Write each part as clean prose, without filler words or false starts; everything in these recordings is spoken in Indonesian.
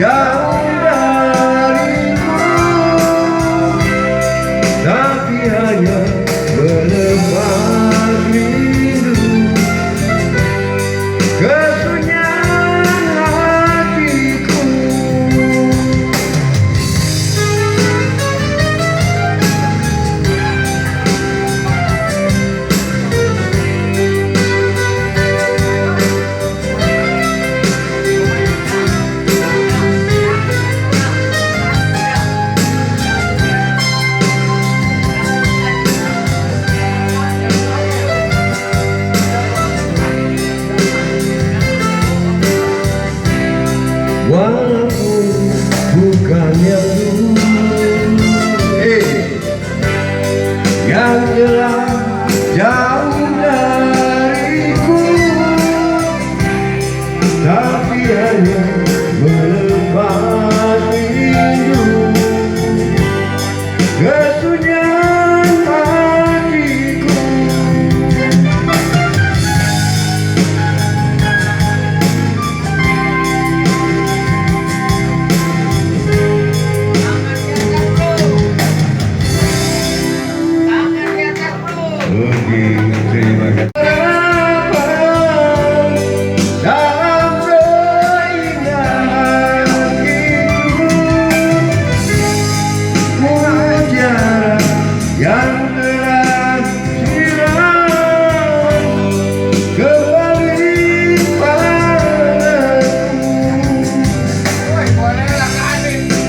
jauh dariku, tapi hanya melepas rindu. Kesunyian hatiku, walaupun bukan yang dulu, yang jelas jauh dariku, tapi hanya melepas rindu. Kesunyian hatiku, terima kasih. Dalam keindahan itu, mutiara yang telah siram kembali padaku,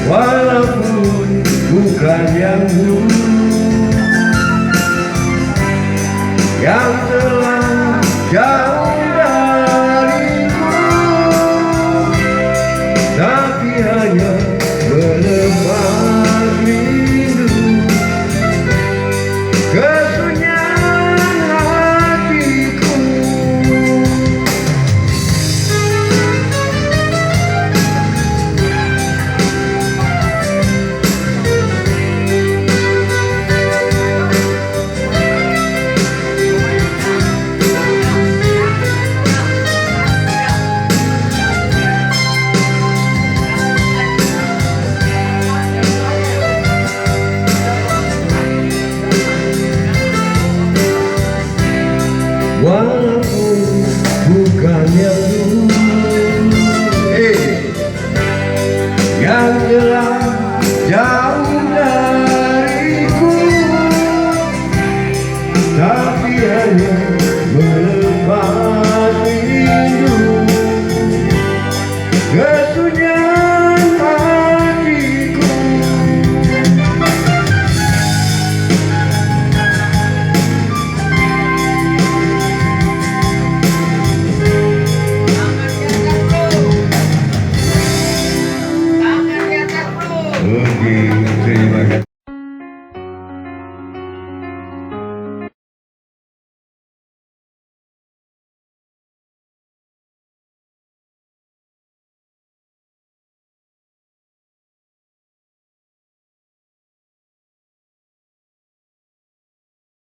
walaupun bukan yang dulu, yang telah jauh dariku, tapi hanya melepas rindu. Kesunyian hatiku, walaupun bukan yang dulu, yang jelas jauh dariku, tapi hanya melepas rindu. Kesunyian